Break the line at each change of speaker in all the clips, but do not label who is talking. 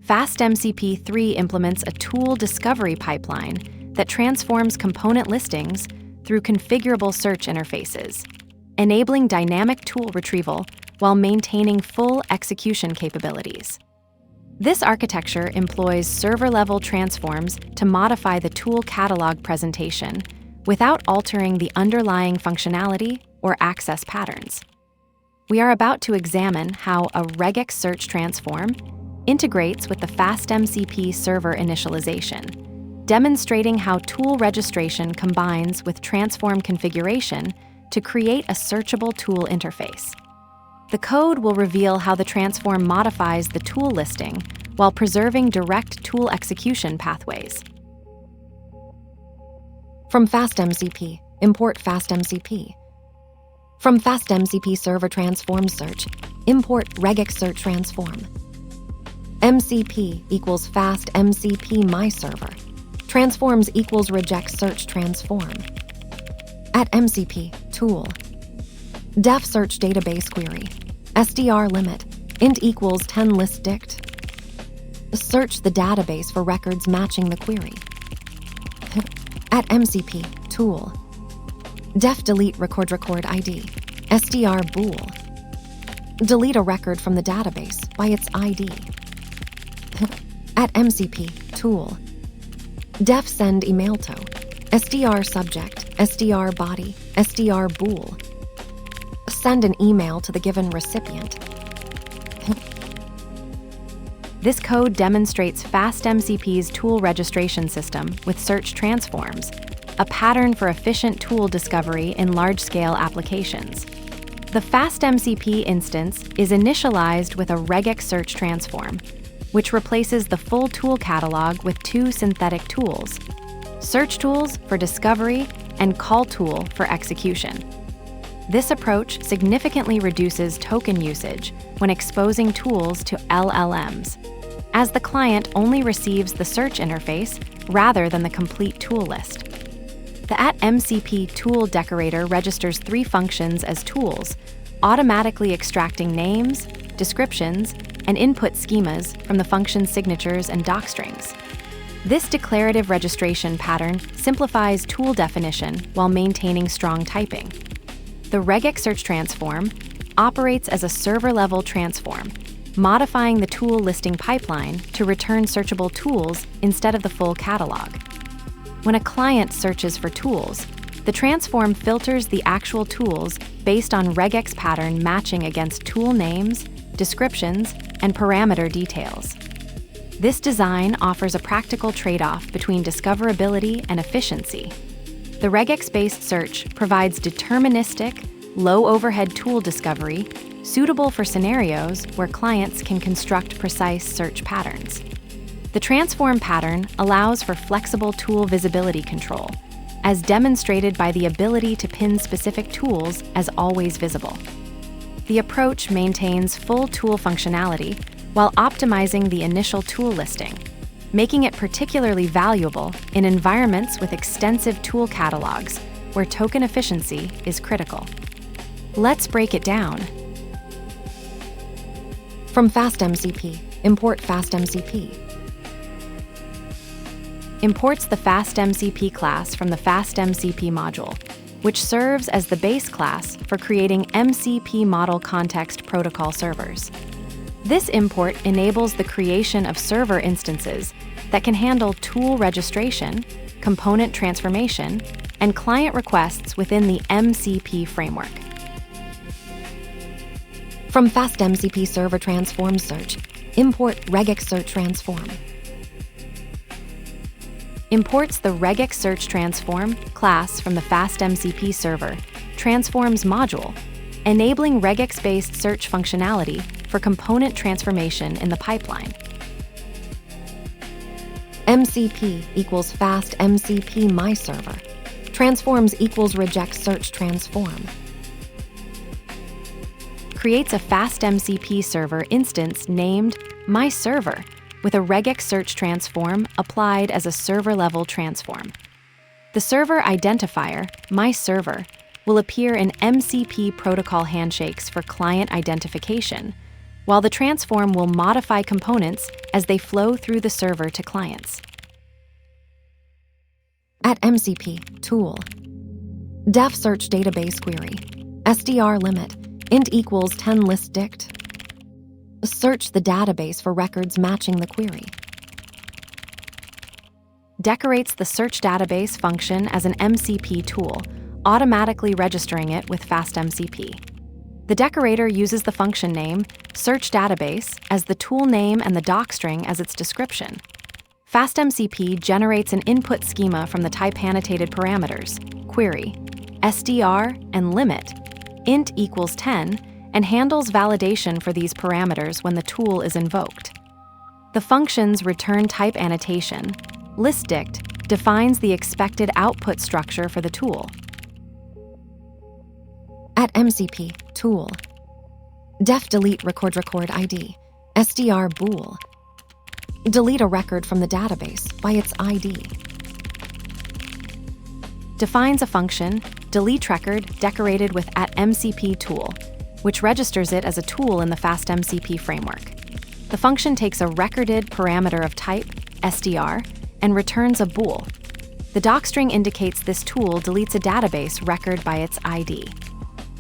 FastMCP 3 implements a tool discovery pipeline that transforms component listings through configurable search interfaces, enabling dynamic tool retrieval while maintaining full execution capabilities. This architecture employs server-level transforms to modify the tool catalog presentation without altering the underlying functionality or access patterns. We are about to examine how a regex search transform integrates with the FastMCP server initialization, demonstrating how tool registration combines with transform configuration to create a searchable tool interface. The code will reveal how the transform modifies the tool listing while preserving direct tool execution pathways. From FastMCP, import FastMCP. From FastMCP server transform search, import regex search transform. MCP equals FastMCP myserver. Transforms equals regex search transform. At MCP, tool. Def search database query. SDR limit, int equals 10 list dict. Search the database for records matching the query. At MCP, tool. Def delete record ID. SDR bool. Delete a record from the database by its ID. At MCP, tool. Def send email to. SDR subject, SDR body, SDR bool. Send an email to the given recipient. This code demonstrates FastMCP's tool registration system with search transforms, a pattern for efficient tool discovery in large-scale applications. The FastMCP instance is initialized with a regex search transform, which replaces the full tool catalog with two synthetic tools: search tools for discovery and call tool for execution. This approach significantly reduces token usage when exposing tools to LLMs, as the client only receives the search interface rather than the complete tool list. The @MCP tool decorator registers 3 functions as tools, automatically extracting names, descriptions, and input schemas from the function signatures and docstrings. This declarative registration pattern simplifies tool definition while maintaining strong typing. The regex search transform operates as a server-level transform, modifying the tool listing pipeline to return searchable tools instead of the full catalog. When a client searches for tools, the transform filters the actual tools based on regex pattern matching against tool names, descriptions, and parameter details. This design offers a practical trade-off between discoverability and efficiency. The regex-based search provides deterministic, low-overhead tool discovery suitable for scenarios where clients can construct precise search patterns. The transform pattern allows for flexible tool visibility control, as demonstrated by the ability to pin specific tools as always visible. The approach maintains full tool functionality while optimizing the initial tool listing, making it particularly valuable in environments with extensive tool catalogs where token efficiency is critical. Let's break it down. From FastMCP, import FastMCP. Imports the FastMCP class from the FastMCP module, which serves as the base class for creating MCP model context protocol servers. This import enables the creation of server instances that can handle tool registration, component transformation, and client requests within the MCP framework. From FastMCP server transform search, import regex search transform. Imports the regex search transform class from the FastMCP server transforms module, enabling regex-based search functionality for component transformation in the pipeline. MCP equals FastMCP myserver. Transforms equals regex search transform. Creates a FastMCP server instance named myserver with a regex search transform applied as a server-level transform. The server identifier, myserver, will appear in MCP protocol handshakes for client identification, while the transform will modify components as they flow through the server to clients.
At MCP, tool. Def search database query. SDR limit, int equals 10 list dict. Search the database for records matching the query.
Decorates the search database function as an MCP tool, automatically registering it with FastMCP. The decorator uses the function name, search database, as the tool name and the docstring as its description. FastMCP generates an input schema from the type annotated parameters, query, SDR, and limit, int equals 10, and handles validation for these parameters when the tool is invoked. The function's return type annotation, listDict, defines the expected output structure for the tool.
At MCP, tool. Def delete record ID, SDR bool. Delete a record from the database by its ID.
Defines a function, delete record, decorated with @MCP tool, which registers it as a tool in the FastMCP framework. The function takes a recorded parameter of type, SDR, and returns a bool. The docstring indicates this tool deletes a database record by its ID.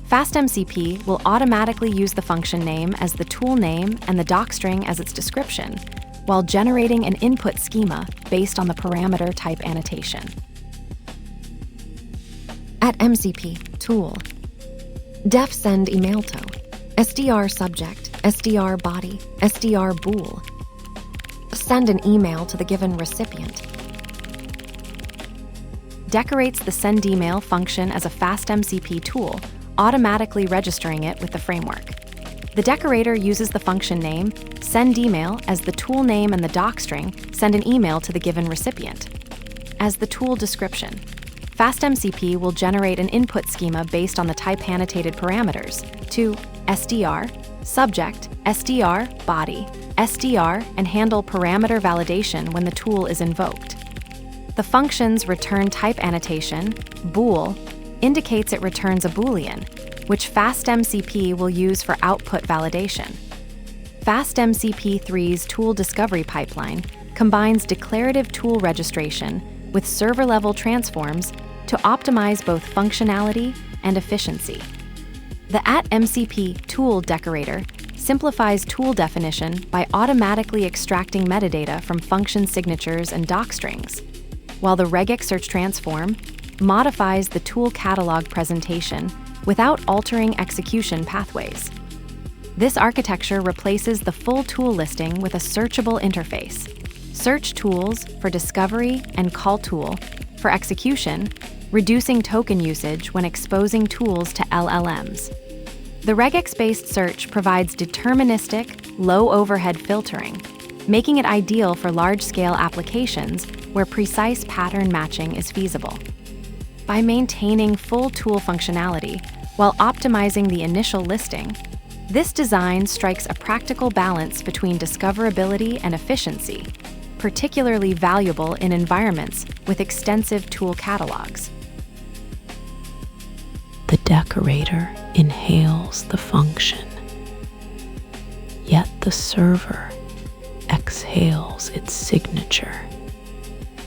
FastMCP will automatically use the function name as the tool name and the docstring as its description, while generating an input schema based on the parameter type annotation.
At MCP, tool. Def send email to, SDR subject, SDR body, SDR bool. Send an email to the given recipient.
Decorates the send email function as a FastMCP tool, automatically registering it with the framework. The decorator uses the function name, send email, as the tool name and the docstring send an email to the given recipient. As the tool description, FastMCP will generate an input schema based on the type annotated parameters to SDR, subject, SDR, body, SDR, and handle parameter validation when the tool is invoked. The function's return type annotation, bool, indicates it returns a Boolean, which FastMCP will use for output validation. FastMCP3's tool discovery pipeline combines declarative tool registration with server-level transforms to optimize both functionality and efficiency. The @MCP tool decorator simplifies tool definition by automatically extracting metadata from function signatures and docstrings, while the regex search transform modifies the tool catalog presentation without altering execution pathways. This architecture replaces the full tool listing with a searchable interface, search tools for discovery and call tool for execution, reducing token usage when exposing tools to LLMs. The regex-based search provides deterministic, low-overhead filtering, making it ideal for large-scale applications where precise pattern matching is feasible. By maintaining full tool functionality while optimizing the initial listing, this design strikes a practical balance between discoverability and efficiency, particularly valuable in environments with extensive tool catalogs.
The decorator inhales the function, yet the server exhales its signature.